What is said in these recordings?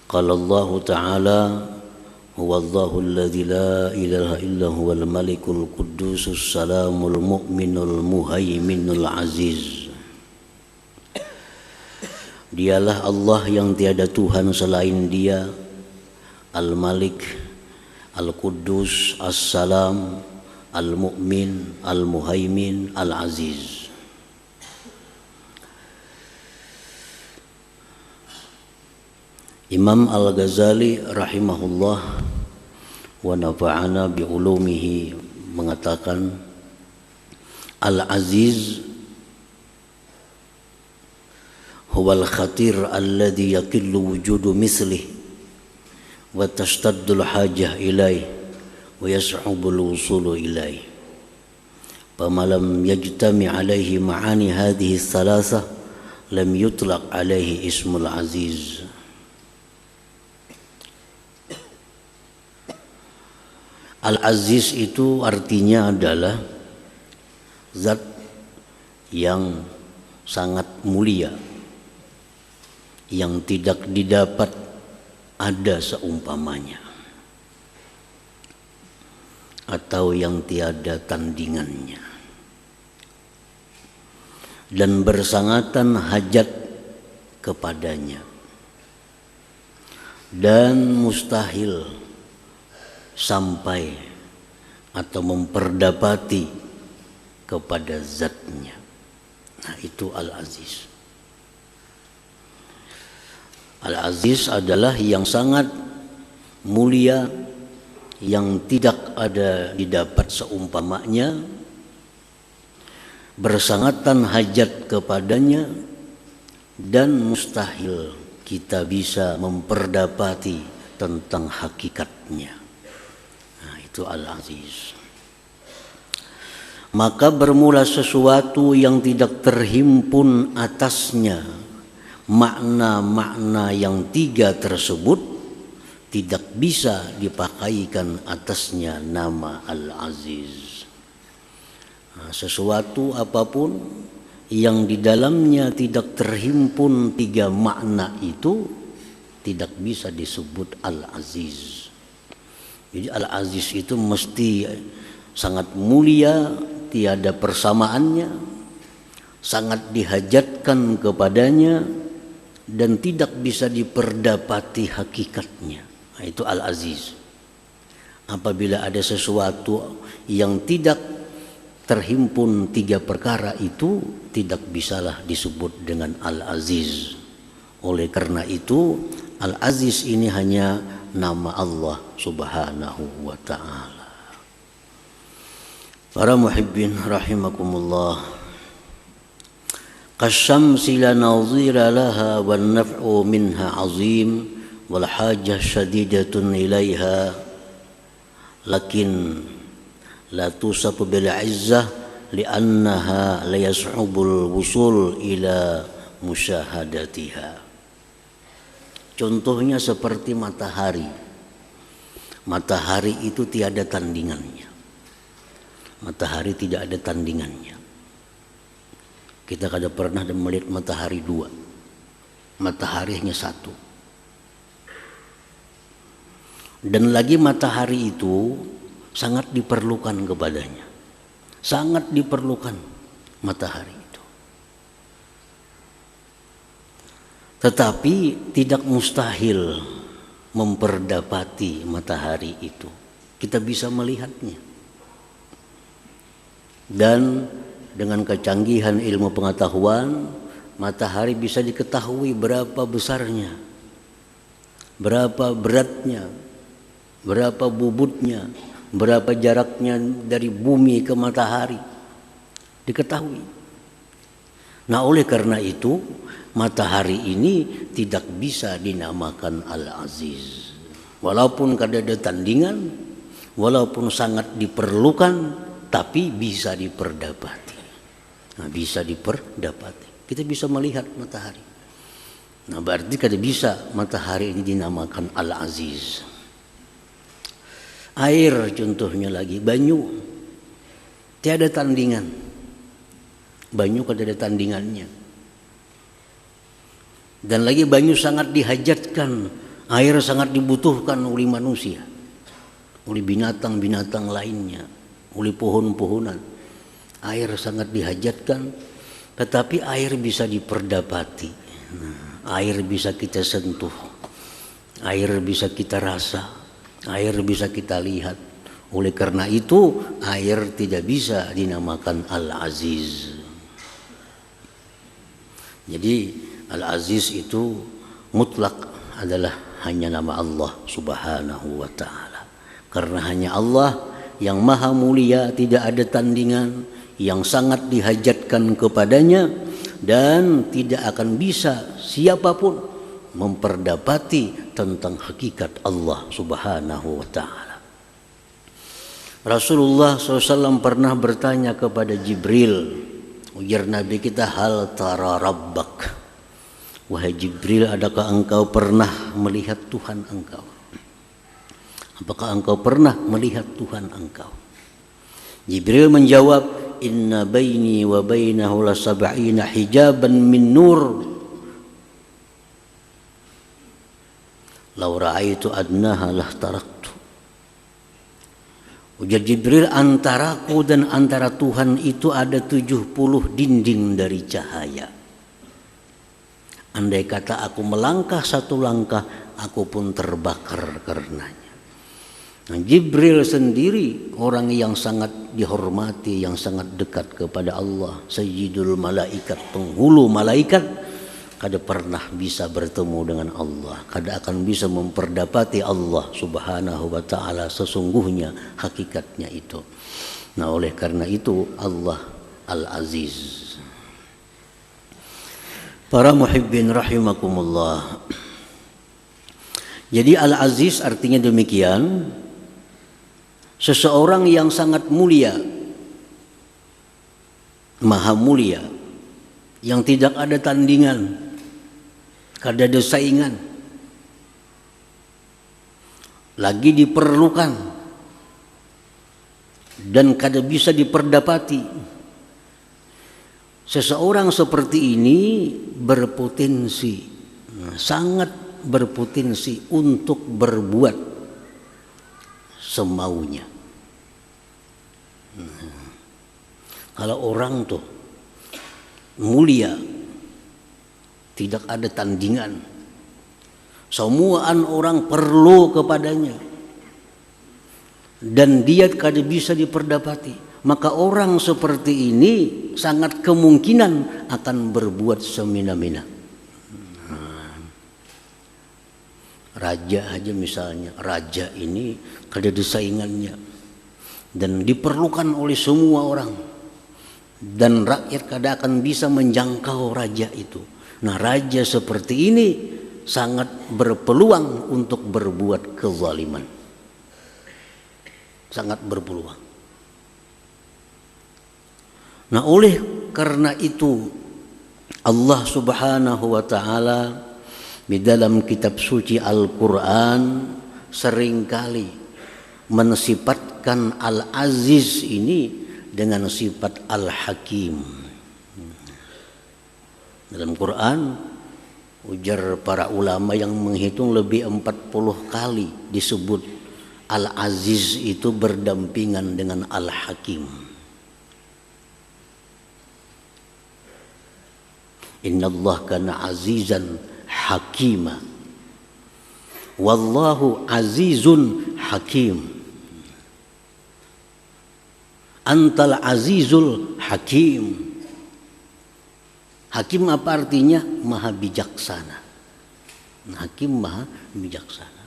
Qala Allah Ta'ala huwallahu alladzi la ilaha illa huwal malikul quddusus salamul mu'minul muhaiminul aziz. Dialah Allah yang tiada Tuhan selain Dia, Al-Malik, Al-Quddus, As-Salam, Al-Mu'min, Al-Muhaimin, Al-Aziz. Imam Al-Ghazali rahimahullah wa nafa'ana bi'ulumihi mengatakan, Al-Aziz huwal khatir alladhi yaqillu wujudu mislih wa tashtaddu al-hajah ilaih wa yas'ubu al-wusulu ilaih. Famalam yajtami alaihi ma'ani hadhihi thalathah lam yutlaq alaihi ismul aziz. Al-Aziz itu artinya adalah zat yang sangat mulia, yang tidak didapat ada seumpamanya, atau yang tiada tandingannya, dan bersangatan hajat kepadanya, dan mustahil sampai atau memperdapati kepada zatnya. Nah, itu Al-Aziz. Al-Aziz adalah yang sangat mulia, yang tidak ada didapat seumpamanya, bersangatan hajat kepadanya, dan mustahil kita bisa memperdapati tentang hakikatnya. Itu Al-Aziz. Maka bermula sesuatu yang tidak terhimpun atasnya makna-makna yang tiga tersebut, tidak bisa dipakaikan atasnya nama Al-Aziz. Sesuatu apapun yang di dalamnya tidak terhimpun tiga makna itu tidak bisa disebut Al-Aziz. Jadi Al-Aziz itu mesti sangat mulia, tiada persamaannya, sangat dihajatkan kepadanya, dan tidak bisa diperdapati hakikatnya. Nah, itu Al-Aziz. Apabila ada sesuatu yang tidak terhimpun tiga perkara itu, tidak bisalah disebut dengan Al-Aziz. Oleh karena itu, Al-Aziz ini hanya nama Allah subhanahu wa ta'ala. Para muhibbin rahimakumullah, qasyamsi la nazira laha wan naf'u minha azim wal hajah syadidatun ilaiha lakin la tusafu bil izzah li'annaha la yas'ubul wusul ila musyahadatiha. Contohnya seperti matahari. Matahari itu tiada tandingannya. Matahari tidak ada tandingannya. Kita kadang pernah melihat matahari dua. Matahari hanya satu. Dan lagi matahari itu sangat diperlukan kepadanya. Sangat diperlukan matahari. Tetapi tidak mustahil memperdapati matahari itu. Kita bisa melihatnya. Dan dengan kecanggihan ilmu pengetahuan, matahari bisa diketahui berapa besarnya, berapa beratnya, berapa bobotnya, berapa jaraknya dari bumi ke matahari. Diketahui. Nah, oleh karena itu, matahari ini tidak bisa dinamakan Al-Aziz. Walaupun kada ada tandingan, walaupun sangat diperlukan, tapi bisa diperdapati. Nah, bisa diperdapati. Kita bisa melihat matahari. Nah, berarti kada bisa matahari ini dinamakan Al-Aziz. Air contohnya lagi, banyu. Tiada tandingan. Banyu kada ada tandingannya. Dan lagi banyu sangat dihajatkan Air sangat dibutuhkan oleh manusia, oleh binatang-binatang lainnya, oleh pohon-pohonan. Air sangat dihajatkan, tetapi air bisa diperdapati. Air bisa kita sentuh, air bisa kita rasa, air bisa kita lihat. Oleh karena itu air tidak bisa dinamakan Al-Aziz. Jadi Al-Aziz itu mutlak adalah hanya nama Allah Subhanahu wa ta'ala. Karena hanya Allah yang maha mulia, tidak ada tandingan, yang sangat dihajatkan kepadanya, dan tidak akan bisa siapapun memperdapati tentang hakikat Allah Subhanahu wa ta'ala. Rasulullah SAW pernah bertanya kepada Jibril, ujar Nabi kita, hal tara rabbak, wahai Jibril, adakah engkau pernah melihat Tuhan engkau? Apakah engkau pernah melihat Tuhan engkau? Jibril menjawab, inna baini wa bainahu la sab'ina hijaban min nur, law ra'aitu adnaha lah taraktu. Ujar Jibril, antaraku dan antara Tuhan itu ada 70 dinding dari cahaya. Andai kata aku melangkah satu langkah, aku pun terbakar karenanya. Nah, Jibril sendiri orang yang sangat dihormati, yang sangat dekat kepada Allah, Sayyidul Malaikat, penghulu malaikat, kada pernah bisa bertemu dengan Allah, kada akan bisa memperdapati Allah Subhanahu wa ta'ala sesungguhnya hakikatnya itu. Nah, oleh karena itu Allah Al-Aziz. Para muhibbin rahimakumullah. Jadi Al-Aziz artinya demikian, seseorang yang sangat mulia, maha mulia, yang tidak ada tandingan, kada ada saingan, lagi diperlukan dan kada bisa diperdapati. Seseorang seperti ini berpotensi, sangat berpotensi untuk berbuat semaunya. Kalau orang tuh mulia, tidak ada tandingan, semuaan orang perlu kepadanya, dan dia kada bisa diperdapati, maka orang seperti ini sangat kemungkinan akan berbuat semena-mena. Raja aja misalnya, raja ini kada ada saingannya dan diperlukan oleh semua orang, dan rakyat kada akan bisa menjangkau raja itu. Nah, raja seperti ini sangat berpeluang untuk berbuat kezaliman, sangat berpeluang. Nah, oleh karena itu Allah Subhanahu wa ta'ala di dalam kitab suci Al-Quran seringkali mensifatkan Al-Aziz ini dengan sifat Al-Hakim. Dalam Quran, ujar para ulama yang menghitung, lebih 40 kali disebut Al-Aziz itu berdampingan dengan Al-Hakim. Innallaha kana azizan hakima, wallahu azizun hakim. Antal azizul hakim. Hakim apa artinya? Maha bijaksana. Hakim maha bijaksana.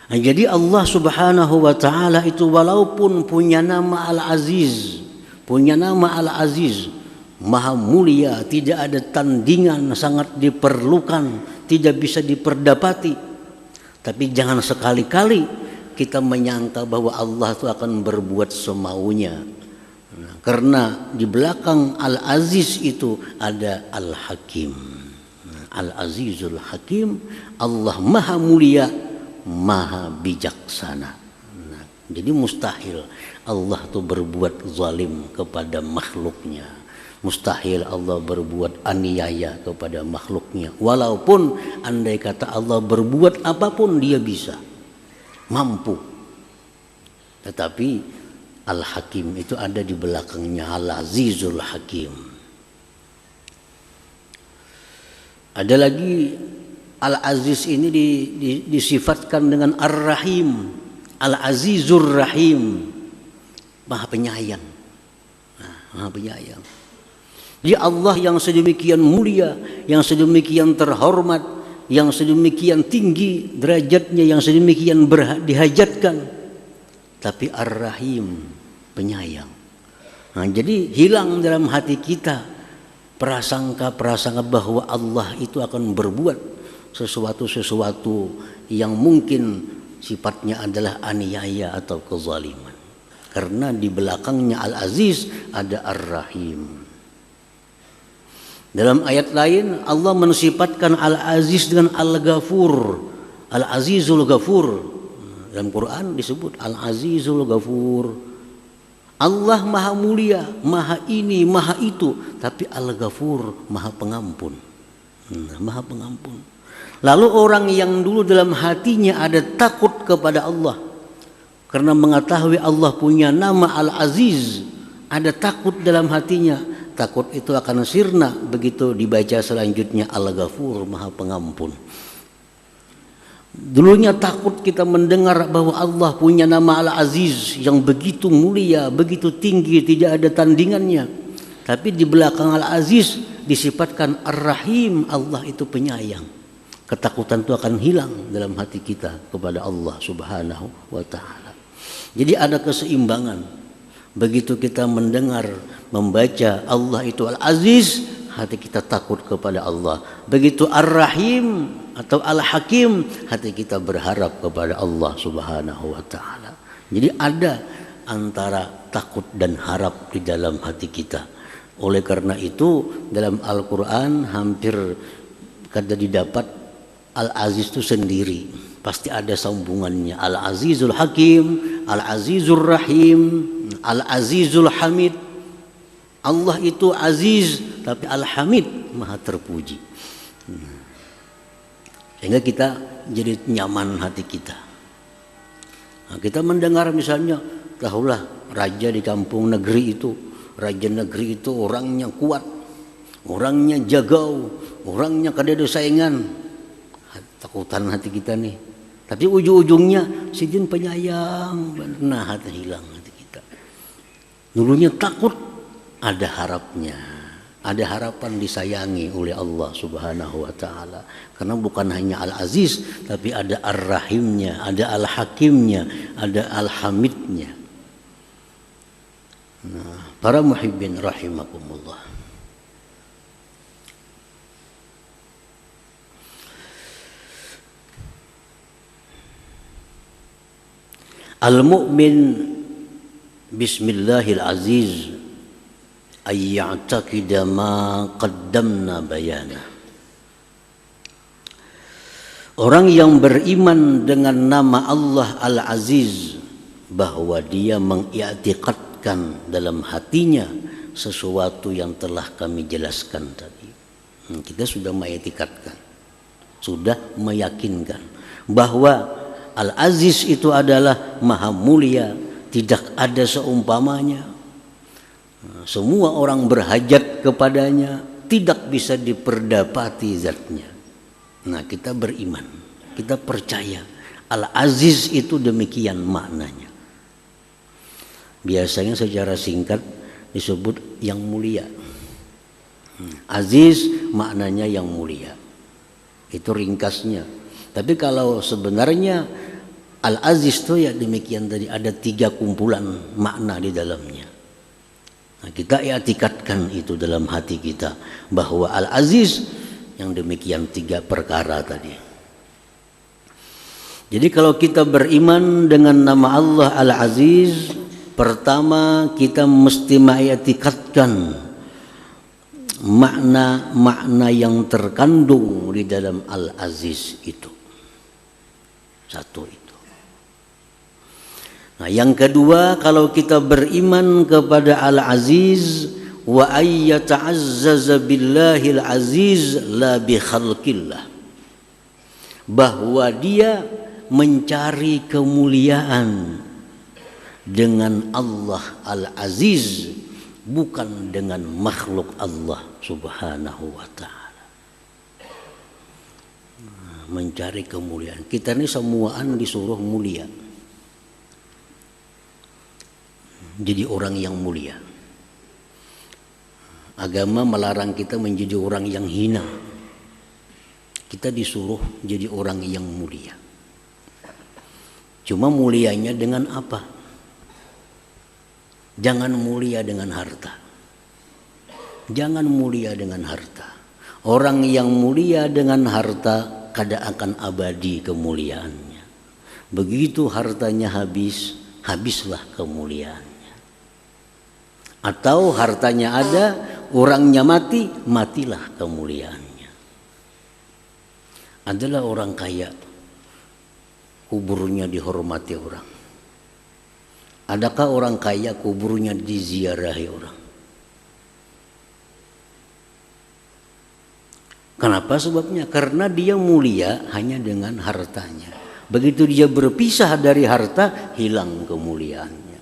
Nah, jadi Allah Subhanahu wa ta'ala itu walaupun punya nama Al-Aziz, punya nama Al-Aziz, maha mulia, tidak ada tandingan, sangat diperlukan, tidak bisa diperdapati. Tapi jangan sekali-kali kita menyangka bahwa Allah itu akan berbuat semaunya. Karena di belakang Al-Aziz itu ada Al-Hakim. Al-Azizul Hakim, Allah maha mulia, maha bijaksana. Jadi mustahil Allah itu berbuat zalim kepada makhluknya. Mustahil Allah berbuat aniaya kepada makhluknya. Walaupun andai kata Allah berbuat apapun dia bisa, mampu. Tetapi Al-Hakim itu ada di belakangnya, Al-Azizul Hakim. Ada lagi Al-Aziz ini disifatkan dengan Ar-Rahim, Al-Azizur Rahim, Maha Penyayang. Maha Penyayang. Jadi Allah yang sedemikian mulia, yang sedemikian terhormat, yang sedemikian tinggi derajatnya, yang sedemikian dihajatkan, tapi Ar-Rahim, penyayang. Jadi hilang dalam hati kita prasangka-prasangka bahwa Allah itu akan berbuat sesuatu yang mungkin sifatnya adalah aniaya atau kezaliman. Karena di belakangnya Al-Aziz ada Ar-Rahim. Dalam ayat lain Allah mensifatkan Al-Aziz dengan Al-Ghafur, Al-Azizul Ghafur. Dalam Quran disebut Al-Azizul Ghafur. Allah maha mulia, maha ini, maha itu, tapi Al-Ghafur, maha pengampun. Maha pengampun. Lalu orang yang dulu dalam hatinya ada takut kepada Allah, karena mengetahui Allah punya nama Al-Aziz, ada takut dalam hatinya. Takut itu akan sirna begitu dibaca selanjutnya Al-Ghafur, maha pengampun. Dulunya takut kita mendengar bahwa Allah punya nama Al-Aziz yang begitu mulia, begitu tinggi, tidak ada tandingannya. Tapi di belakang Al-Aziz disifatkan Ar-Rahim, Allah itu penyayang. Ketakutan itu akan hilang dalam hati kita kepada Allah Subhanahu wa ta'ala. Jadi ada keseimbangan. Begitu kita mendengar, membaca Allah itu Al-Aziz, hati kita takut kepada Allah. Begitu Ar-Rahim atau Al-Hakim, hati kita berharap kepada Allah Subhanahu wa ta'ala. Jadi ada antara takut dan harap di dalam hati kita. Oleh karena itu dalam Al-Quran hampir kada didapat Al-Aziz itu sendiri, pasti ada sambungannya. Al-Azizul Hakim, Al-Azizur Rahim, Al-Azizul Hamid. Allah itu Aziz, tapi Al-Hamid, maha terpuji. Sehingga kita jadi nyaman hati kita. Nah, kita mendengar misalnya, tahulah raja di kampung negeri itu, raja negeri itu orangnya kuat, orangnya jagau, orangnya kada ada saingan. Takutan hati kita nih. Tapi ujung-ujungnya si jin penyayang, nah hati hilang hati kita. Dulunya takut, ada harapnya. Ada harapan disayangi oleh Allah Subhanahu wa ta'ala. Karena bukan hanya Al-Aziz, tapi ada Ar-Rahimnya, ada Al-Hakimnya, ada Al-Hamidnya. Nah, para muhibbin rahimakumullah. Al-mu'min bismillahil aziz ay ya'taqida ma qaddamna bayana. Orang yang beriman dengan nama Allah Al-Aziz, bahwa dia mengiktikadkan dalam hatinya sesuatu yang telah kami jelaskan tadi. Kita sudah mengiktikadkan, sudah meyakinkan bahwa Al-Aziz itu adalah maha mulia, tidak ada seumpamanya. Semua orang berhajat kepadanya, tidak bisa diperdapati zatnya. Nah, kita beriman, kita percaya Al-Aziz itu demikian maknanya. Biasanya secara singkat disebut yang mulia. Aziz maknanya yang mulia, itu ringkasnya. Tapi kalau sebenarnya Al-Aziz itu ya demikian tadi, ada 3 kumpulan makna di dalamnya. Nah, kita i'tikadkan itu dalam hati kita bahwa Al-Aziz yang demikian 3 perkara tadi. Jadi kalau kita beriman dengan nama Allah Al-Aziz, pertama kita mesti mengiktikadkan makna-makna yang terkandung di dalam Al-Aziz itu. Satu itu. Nah, yang kedua, kalau kita beriman kepada Al-Aziz, wa ayyata'azzaza billahil aziz la bi khalqillah, bahwa dia mencari kemuliaan dengan Allah Al-Aziz, bukan dengan makhluk Allah Subhanahu wa ta'ala. Mencari kemuliaan. Kita ini semuaan disuruh mulia, jadi orang yang mulia. Agama melarang kita menjadi orang yang hina. Kita disuruh jadi orang yang mulia. Cuma mulianya dengan apa? Jangan mulia dengan harta. Jangan mulia dengan harta. Orang yang mulia dengan harta kada akan abadi kemuliaannya. Begitu hartanya habis, habislah kemuliaannya. Atau hartanya ada, orangnya mati, matilah kemuliaannya. Adalah orang kaya, kuburnya dihormati orang. Adakah orang kaya kuburnya diziarahi orang? Kenapa sebabnya? Karena dia mulia hanya dengan hartanya. Begitu dia berpisah dari harta, hilang kemuliaannya.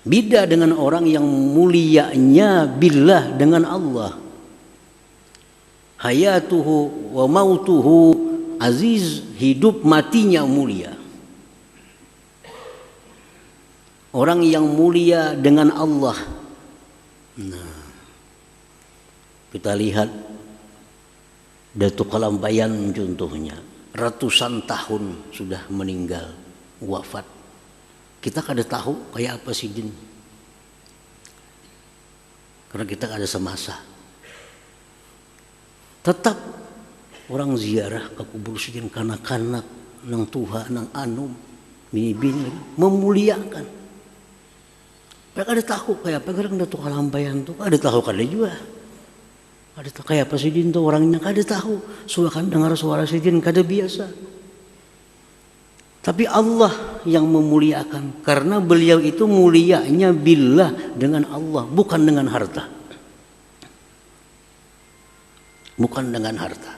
Beda dengan orang yang mulianya billah dengan Allah. Hayatuhu wa mautuhu aziz, hidup matinya mulia. Orang yang mulia dengan Allah. Nah, kita lihat Datuk Kalampayan contohnya, ratusan tahun sudah meninggal, wafat. Kita kada tahu kayak apa Sidin, karena kita kada semasa. Tetap orang ziarah ke kubur Sidin, kanak-kanak, nang tuha, nang anum, bini-bini memuliakan. Mereka ada tahu kayak apa gerak Datuk Kalampayan tuh, ada tahu kada juga. Ada tahu kayak apa Sidin tuh orangnya, kada tahu. Suakan dengar suara Sidin kada biasa. Tapi Allah yang memuliakan, karena beliau itu mulianya billah dengan Allah, bukan dengan harta. Bukan dengan harta.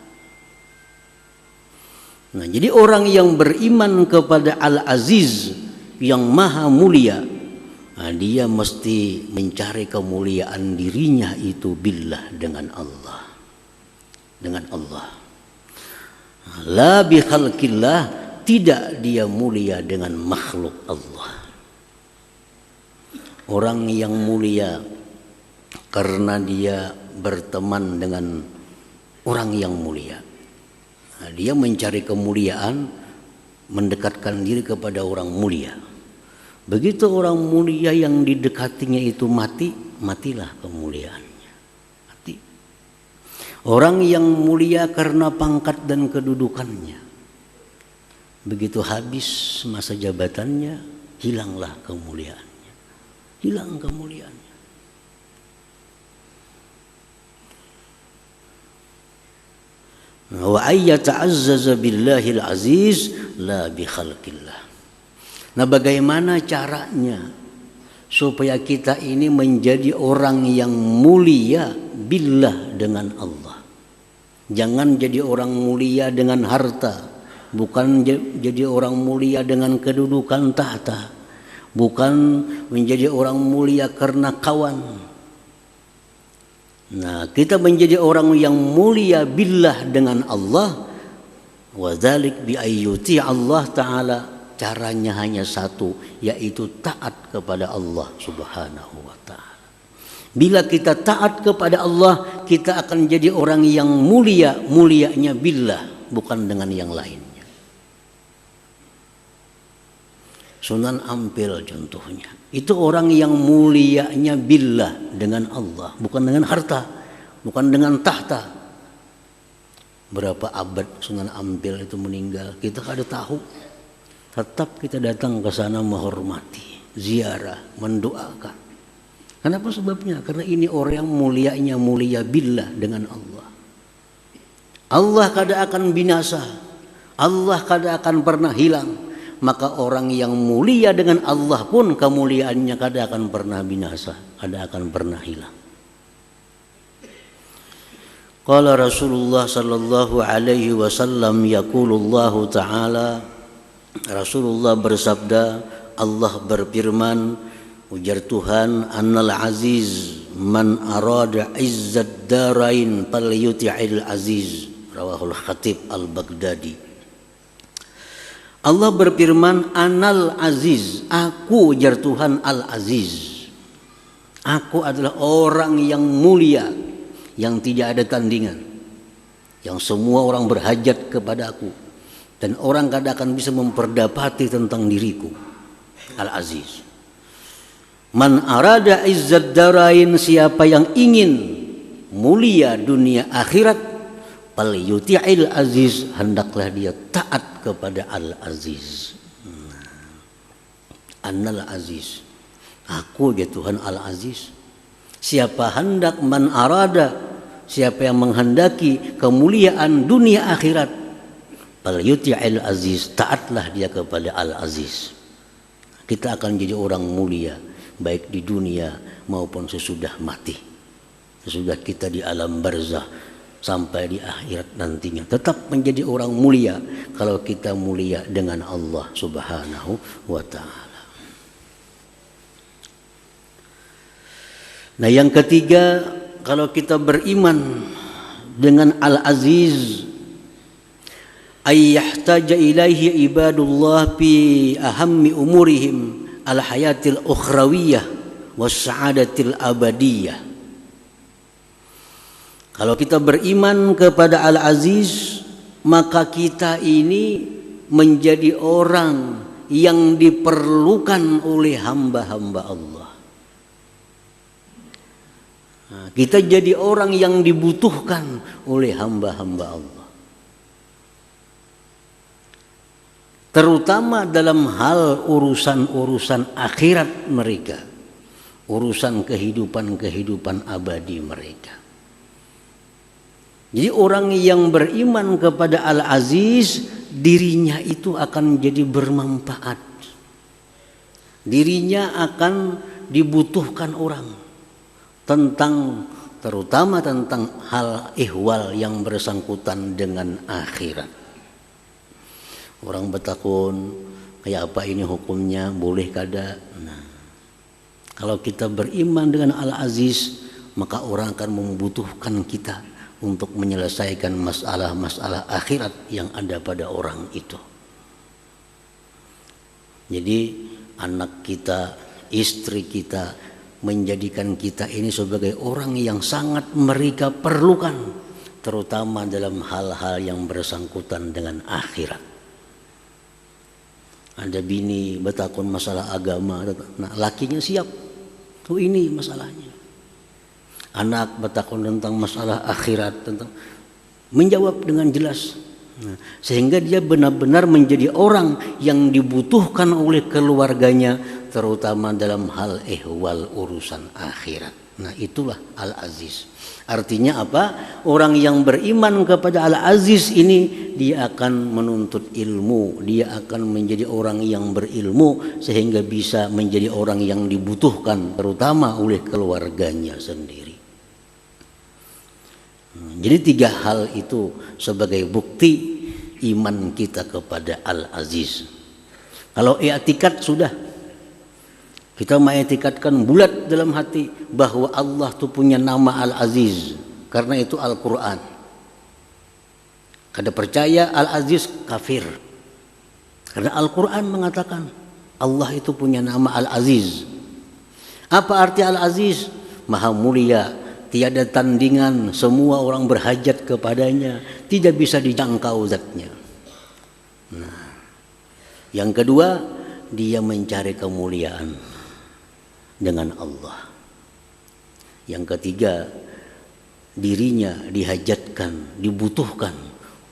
Nah, jadi orang yang beriman kepada Al-Aziz yang maha mulia, nah, dia mesti mencari kemuliaan dirinya itu billah dengan Allah. Dengan Allah. La bi khalqillah, tidak dia mulia dengan makhluk Allah. Orang yang mulia karena dia berteman dengan orang yang mulia. Nah, dia mencari kemuliaan, mendekatkan diri kepada orang mulia. Begitu orang mulia yang didekatinya itu mati, matilah kemuliaannya. Mati. Orang yang mulia karena pangkat dan kedudukannya, begitu habis masa jabatannya, hilanglah kemuliaannya. Hilang kemuliaannya. Wa ayyata'azzaza billahil aziz la bi khalqillah. Nah, bagaimana caranya supaya kita ini menjadi orang yang mulia billah dengan Allah? Jangan jadi orang mulia dengan harta, bukan jadi orang mulia dengan kedudukan tahta, bukan menjadi orang mulia karena kawan. Nah, kita menjadi orang yang mulia billah dengan Allah, wa dzalik bi ayyuti Allah taala. Caranya hanya satu, yaitu taat kepada Allah Subhanahu wa ta'ala. Bila kita taat kepada Allah, kita akan jadi orang yang mulia, mulianya billah, bukan dengan yang lainnya. Sunan Ampel contohnya, itu orang yang mulianya billah dengan Allah, bukan dengan harta, bukan dengan tahta. Berapa abad Sunan Ampel itu meninggal, kita kada tahu. Tetap kita datang ke sana menghormati, ziarah, mendoakan. Kenapa sebabnya? Karena ini orang yang mulianya mulia billah dengan Allah. Allah kada akan binasa, Allah kada akan pernah hilang. maka orang yang mulia dengan Allah pun kemuliaannya kada akan pernah binasa, kada akan pernah hilang. Qala Rasulullah sallallahu alaihi wasallam, yaqulullahu ta'ala, Rasulullah bersabda, Allah berfirman, ujar Tuhan, annal aziz man arada izzad darain falyuti'il aziz, rawahul Khatib al-Baghdadi. Allah berfirman, anal aziz, aku, ujar Tuhan, al-aziz. Aku adalah orang yang mulia, yang tidak ada tandingan, yang semua orang berhajat kepada aku, dan orang kada akan bisa memperdapati tentang diriku. Al-aziz. Man arada izzad darain, siapa yang ingin mulia dunia akhirat, fal yuti'il aziz, hendaklah dia taat kepada al-aziz. Annal aziz, aku ya Tuhan al-aziz. Siapa hendak, man arada, siapa yang menghendaki kemuliaan dunia akhirat, fal yuti'il aziz, taatlah dia kepada al-aziz. Kita akan jadi orang mulia baik di dunia maupun sesudah mati, sesudah kita di alam barzah sampai di akhirat nantinya, tetap menjadi orang mulia kalau kita mulia dengan Allah Subhanahu wa ta'ala. Nah, yang ketiga, kalau kita beriman dengan Al-Aziz, ay yahtaja ilaihi ibadullah fi ahammi umurihim al-hayatil ukhrawiyah was sa'adatil abadiyah. Kalau kita beriman kepada Al-Aziz, maka kita ini menjadi orang yang diperlukan oleh hamba-hamba Allah. Nah, kita jadi orang yang dibutuhkan oleh hamba-hamba Allah, terutama dalam hal urusan-urusan akhirat mereka, urusan kehidupan-kehidupan abadi mereka. Jadi orang yang beriman kepada Al-Aziz, dirinya itu akan jadi bermanfaat, dirinya akan dibutuhkan orang, terutama tentang hal ihwal yang bersangkutan dengan akhirat. Orang bertakun, kayak apa ini hukumnya, boleh kada? Nah, kalau kita beriman dengan Al-Aziz, maka orang akan membutuhkan kita untuk menyelesaikan masalah-masalah akhirat yang ada pada orang itu. Jadi anak kita, istri kita, menjadikan kita ini sebagai orang yang sangat mereka perlukan, terutama dalam hal-hal yang bersangkutan dengan akhirat. Ada bini bertakun masalah agama, nah, lakinya siap, tuh ini masalahnya. Anak bertakun tentang masalah akhirat, tentang menjawab dengan jelas. Nah, sehingga dia benar-benar menjadi orang yang dibutuhkan oleh keluarganya, terutama dalam hal ihwal urusan akhirat. Nah, itulah Al-Aziz. Artinya apa? Orang yang beriman kepada Al-Aziz ini, dia akan menuntut ilmu, dia akan menjadi orang yang berilmu sehingga bisa menjadi orang yang dibutuhkan terutama oleh keluarganya sendiri. Jadi 3 hal itu sebagai bukti iman kita kepada Al-Aziz. Kalau i'tikad sudah, kita mengiktikadkan bulat dalam hati bahwa Allah itu punya nama Al-Aziz, karena itu Al-Quran. Kada percaya Al-Aziz, kafir, karena Al-Quran mengatakan Allah itu punya nama Al-Aziz. Apa arti Al-Aziz? Maha mulia, tiada tandingan, semua orang berhajat kepadanya, tidak bisa dijangkau zatnya. Nah, yang kedua, dia mencari kemuliaan dengan Allah. Yang ketiga, dirinya dihajatkan, dibutuhkan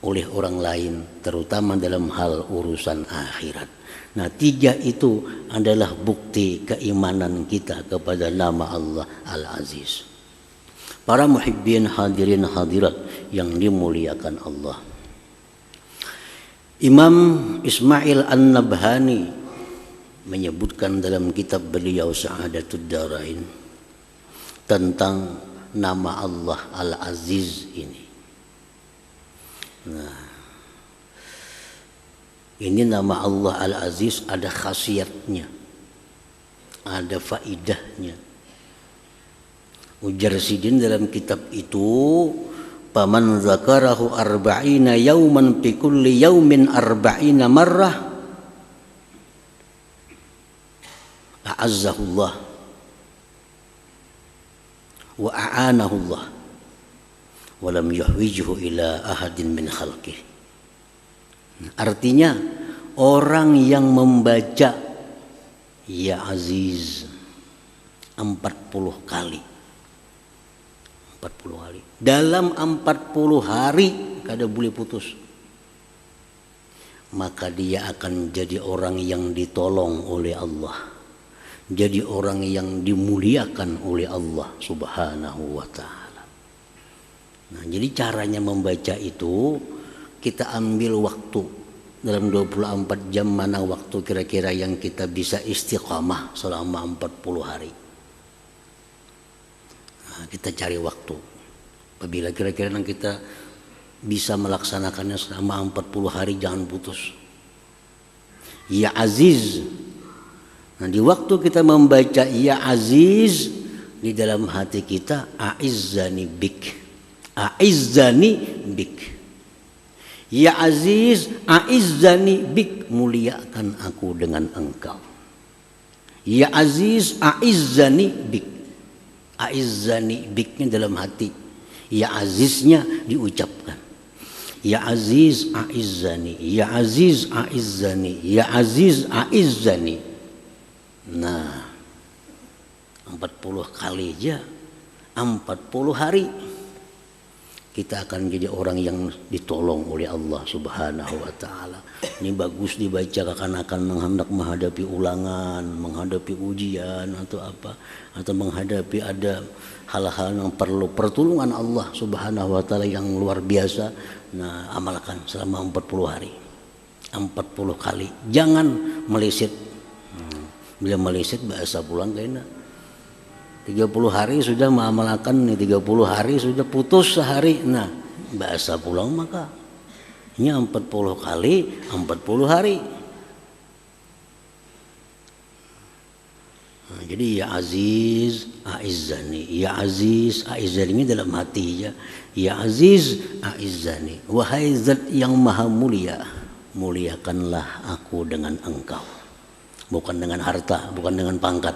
oleh orang lain, terutama dalam hal urusan akhirat. Nah, 3 itu adalah bukti keimanan kita kepada nama Allah Al-Aziz. Para muhibbin hadirin hadirat yang dimuliakan Allah, Imam Ismail An-Nabhani menyebutkan dalam kitab beliau Sa'adatud Darain tentang nama Allah Al-Aziz ini. Nah, ini nama Allah Al-Aziz ada khasiatnya, ada faidahnya. Ujar Sidin dalam kitab itu, "Paman zakarahu arba'ina yauman fi kulli yaumin arba'ina marrah a'azzahullah wa a'anahullah wa lam yuhwijhu ila ahadin min khalqih." Artinya orang yang membaca Ya Aziz 40 kali, 40 hari dalam 40 hari kada boleh putus, maka dia akan jadi orang yang ditolong oleh Allah, jadi orang yang dimuliakan oleh Allah Subhanahu wa ta'ala. Nah, jadi caranya membaca itu kita ambil waktu dalam 24 jam, mana waktu kira-kira yang kita bisa istiqamah selama 40 hari. Nah, kita cari waktu. Apabila kira-kira kita bisa melaksanakannya selama 40 hari, jangan putus. Ya Aziz. Nah, di waktu kita membaca Ya Aziz, di dalam hati kita, A'izzani bik, A'izzani bik. Ya Aziz, A'izzani bik, muliakan aku dengan engkau. Ya Aziz, A'izzani bik. A'izzani biknya dalam hati, Ya Aziznya diucapkan. Ya Aziz A'izzani, Ya Aziz A'izzani, Ya Aziz A'izzani. Nah, 40 kali aja, 40 hari kita akan jadi orang yang ditolong oleh Allah Subhanahu wa ta'ala. Ini bagus dibaca kakan-kakan menghendak menghadapi ulangan, menghadapi ujian atau apa, atau menghadapi ada hal-hal yang perlu pertolongan Allah Subhanahu wa ta'ala yang luar biasa. Nah, amalkan selama 40 hari, 40 kali, jangan meleset. Bila meleset bahasa pulang kayaknya 30 hari sudah mengamalkan nih, 30 hari sudah putus sehari. Nah, bahasa pulang maka ini 40 kali 40 hari. Nah, jadi Ya Aziz A'izzani, Ya Aziz A'izzani, ini dalam hati ya. Ya Aziz A'izzani, wahai zat yang maha mulia, muliakanlah aku dengan engkau. Bukan dengan harta, bukan dengan pangkat.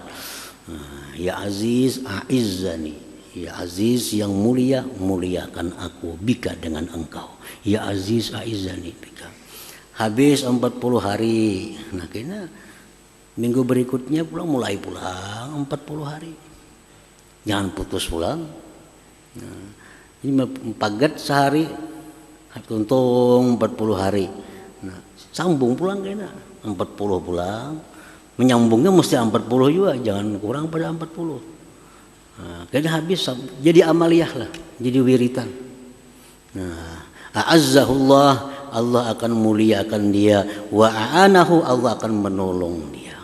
Ya Aziz A'izzani, Ya Aziz yang mulia, muliakan aku bika dengan engkau. Ya Aziz A'izzani bika. Habis 40 hari. Nah, kena minggu berikutnya pulang, mulai pulang 40 hari. Jangan putus pulang. Nah, ini pagat sehari, tuntung 40 hari. Nah, sambung pulang kena 40 pulang. Menyambungnya mesti 40 juga, jangan kurang pada 40. Nah, kayaknya habis, jadi amaliyah lah, jadi wiritan. Nah, a'azzahullah, Allah akan muliakan dia, wa a'anahu, Allah akan menolong dia.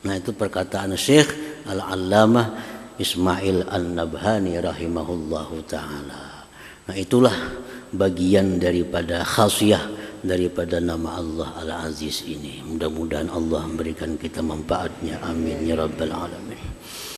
Nah, itu perkataan Syekh Al-Allamah Ismail An-Nabhani rahimahullahu ta'ala. Nah, itulah bagian daripada khasiyah daripada nama Allah Al-Aziz ini. Mudah-mudahan Allah memberikan kita manfaatnya. Amin ya rabbal alamin.